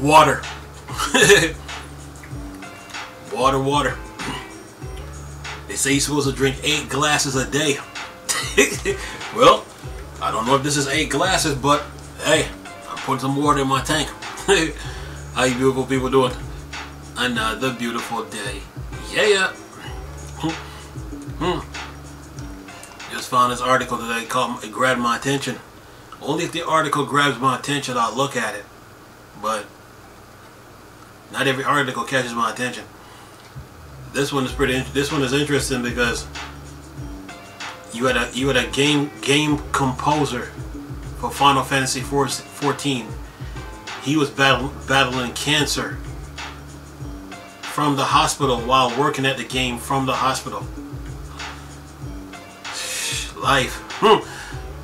Water. Water. They say you're supposed to drink 8 glasses a day. Well, I don't know if this is 8 glasses, but hey, I'm putting some water in my tank. How you beautiful people doing? Another beautiful day. Yeah. Just found this article today. It grabbed my attention. Only if the article grabs my attention, I'll look at it. But not every article catches my attention. This one is This one is interesting because you had a game composer for Final Fantasy 14. He was battling cancer from the hospital while working at the game from the hospital. Life.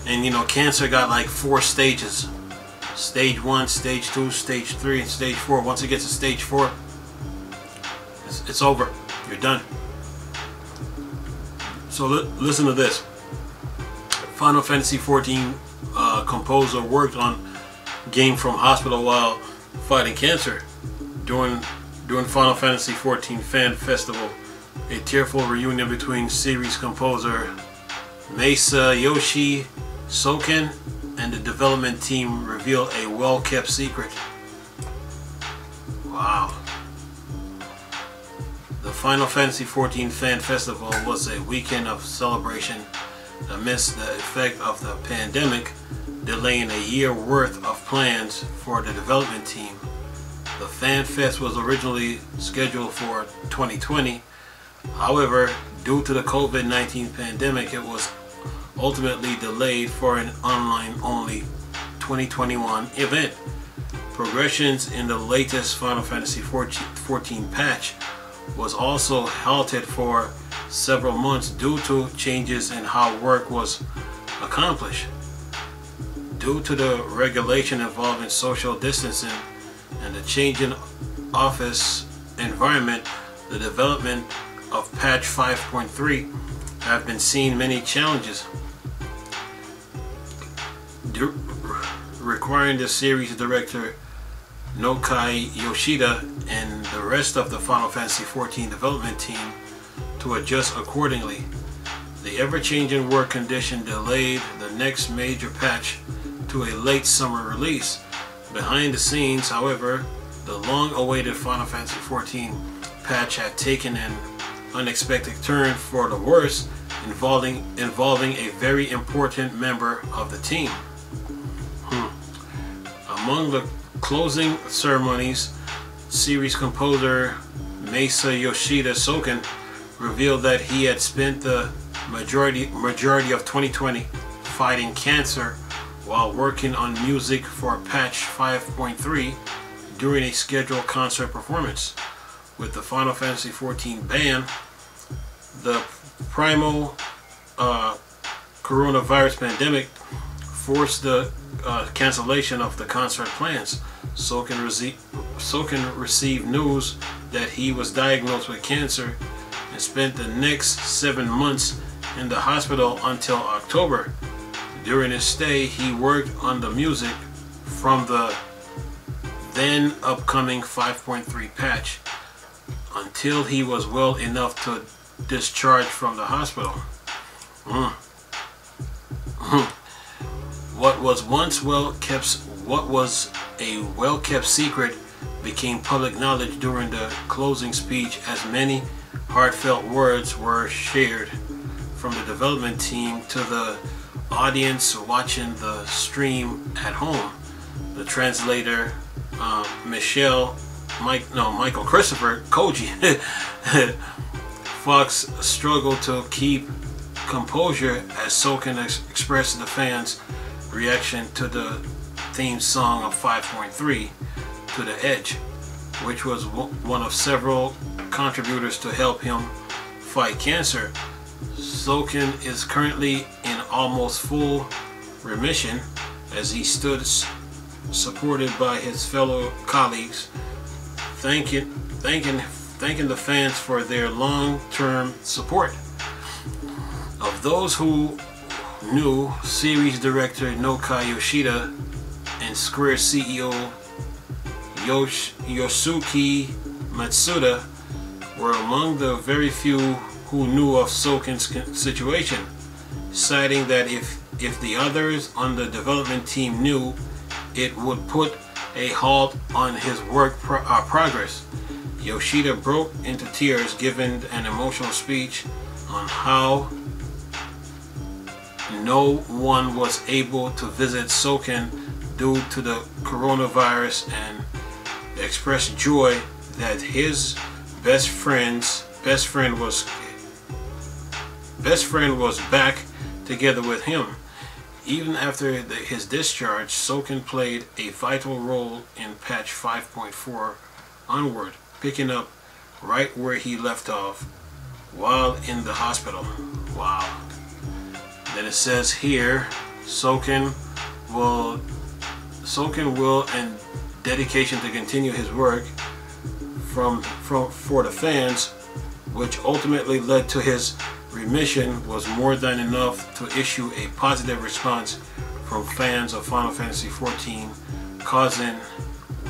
And you know, cancer got like 4 stages. Stage 1, stage 2, stage 3, and stage 4. Once it gets to stage 4, it's over. You're done. So listen to this. Final Fantasy 14 composer worked on game from hospital while fighting cancer during Final Fantasy 14 Fan Festival. A tearful reunion between series composer Masayoshi Soken and the development team revealed a well-kept secret. Wow. The Final Fantasy 14 Fan Festival was a weekend of celebration amidst the effect of the pandemic, delaying a year worth of plans for the development team. The Fan Fest was originally scheduled for 2020. However, due to the COVID-19 pandemic, it was ultimately delayed for an online-only 2021 event. Progressions in the latest Final Fantasy 14 patch was also halted for several months due to changes in how work was accomplished. Due to the regulation involving social distancing and the changing office environment, the development of patch 5.3 have been seeing many challenges, requiring the series director Nokai Yoshida and the rest of the Final Fantasy XIV development team to adjust accordingly. The ever-changing work condition delayed the next major patch to a late summer release. Behind the scenes, however, the long-awaited Final Fantasy XIV patch had taken an unexpected turn for the worse, involving a very important member of the team. Among the closing ceremonies, series composer Masayoshi Soken revealed that he had spent the majority of 2020 fighting cancer while working on music for patch 5.3 during a scheduled concert performance with the Final Fantasy XIV band. The primal coronavirus pandemic forced the cancellation of the concert plans. Soken received news that he was diagnosed with cancer and spent the next 7 months in the hospital until October. During his stay, he worked on the music from the then upcoming 5.3 patch until he was well enough to discharge from the hospital. What was a well-kept secret became public knowledge during the closing speech, as many heartfelt words were shared from the development team to the audience watching the stream at home. The translator, Michael Christopher Koji Fox struggled to keep composure as Soken expressed the fans' reaction to the theme song of 5.3, To the Edge, which was one of several contributors to help him fight cancer. Soken is currently in almost full remission as he stood supported by his fellow colleagues, thanking the fans for their long-term support. Of those who knew series director Nokai Yoshida and Square CEO Yosuke Matsuda were among the very few who knew of Soken's situation, citing that if the others on the development team knew, it would put a halt on his work progress. Yoshida broke into tears, giving an emotional speech on how no one was able to visit Soken due to the coronavirus, and expressed joy that his best friend was back together with him. Even after his discharge, Soken played a vital role in patch 5.4 onward, picking up right where he left off while in the hospital. Wow. Then it says here, Soken will and dedication to continue his work for the fans, which ultimately led to his remission, was more than enough to issue a positive response from fans of Final Fantasy XIV, causing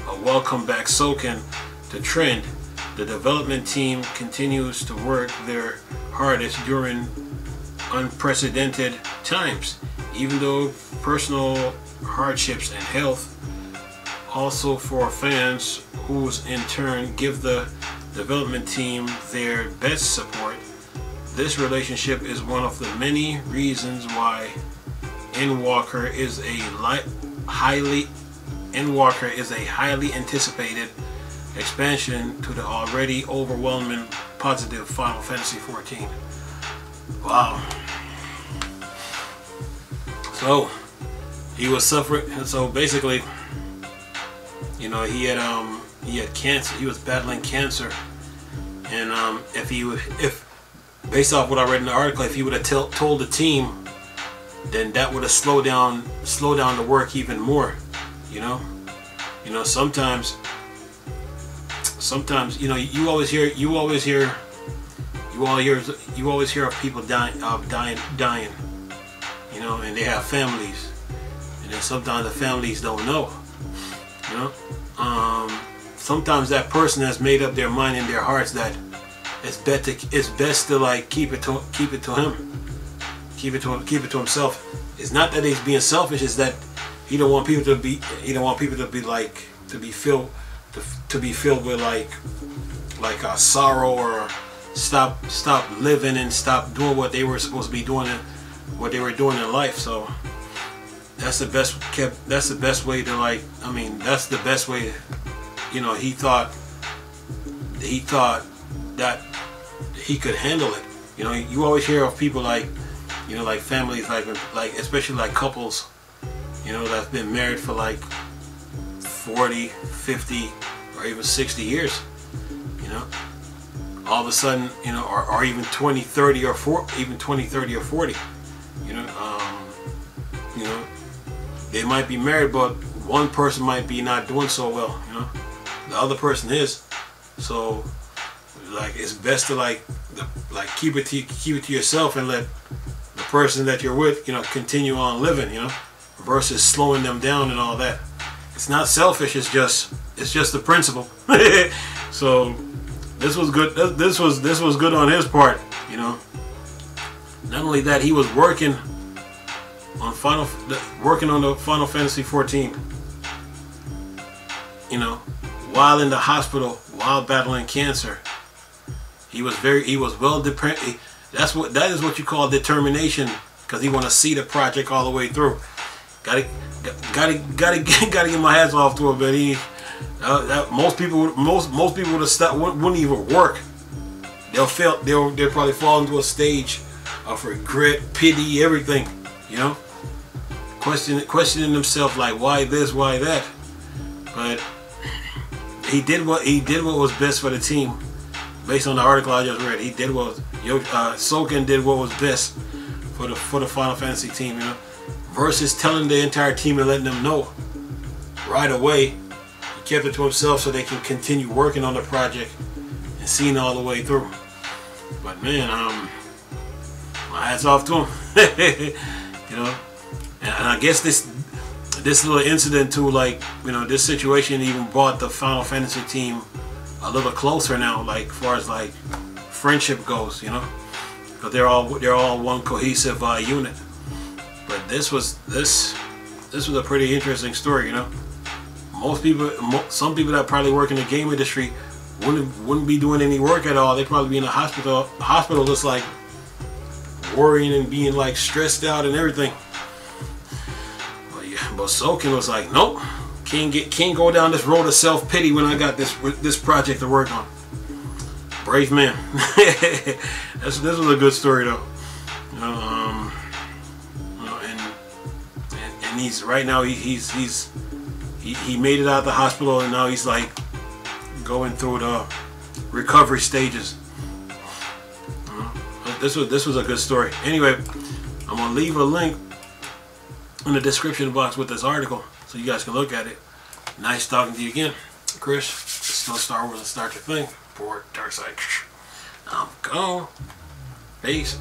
a welcome back Soken to trend. The development team continues to work their hardest during unprecedented times, even though personal hardships and health, also for fans whose in turn give the development team their best support. This relationship is one of the many reasons why Endwalker is a highly anticipated expansion to the already overwhelming positive Final Fantasy XIV. Wow. So he was suffering. So basically, you know, he had cancer. He was battling cancer, and if based off what I read in the article, if he would have told the team, then that would have slowed down the work even more. You know, sometimes you know, you always hear of people dying. You know, and they have families, and then sometimes the families don't know. You know, sometimes that person has made up their mind in their hearts that it's best to like keep it to himself. It's not that he's being selfish; it's that he don't want people to be filled with like sorrow, or stop living and stop doing what they were supposed to be doing and what they were doing in life. So that's the best way to that's the best way. You know, he thought that he could handle it. You know, you always hear of people like families, like especially like couples, you know, that's been married for like 40, 50, or even 60 years. You know, all of a sudden, you know, or even 20, 30, or 40. You know, they might be married, but one person might be not doing so well. You know, the other person is. So, like, it's best to keep it to yourself and let the person that you're with, you know, continue on living. You know, versus slowing them down and all that. It's not selfish. It's just the principle. So this was good. This was good on his part. You know. Not only that, he was working on the Final Fantasy XIV. You know, while in the hospital, while battling cancer. He was well dependent. That is what you call determination, because he want to see the project all the way through. Gotta get my hats off to him, but most people would have stopped, wouldn't even work. They'll probably fall into a stage of regret, pity, everything. You know, questioning themselves, like, why this, why that. But he did what was best for the team. Based on the article I just read, Soken did what was best for the Final Fantasy team. You know, versus telling the entire team and letting them know right away. He kept it to himself so they can continue working on the project and seeing it all the way through. But man, my hats off to him. You know, and I guess this this little incident too, like, you know, this situation even brought the Final Fantasy team a little closer now, like, as far as like friendship goes, you know, because they're all one cohesive unit. But this was a pretty interesting story, you know. Most people, some people that probably work in the game industry wouldn't be doing any work at all. They'd probably be in a hospital just like worrying and being like stressed out and everything. But yeah, but Soken was like, nope, can't go down this road of self-pity when I got this project to work on. Brave man. This was a good story though. You know, and he's right now he made it out of the hospital, and now he's like going through the recovery stages. This was a good story. Anyway, I'm gonna leave a link in the description box with this article so you guys can look at it. Nice talking to you again, Chris. It's no Star Wars and Start Your Thing for Dark Side. I'm gone. Peace.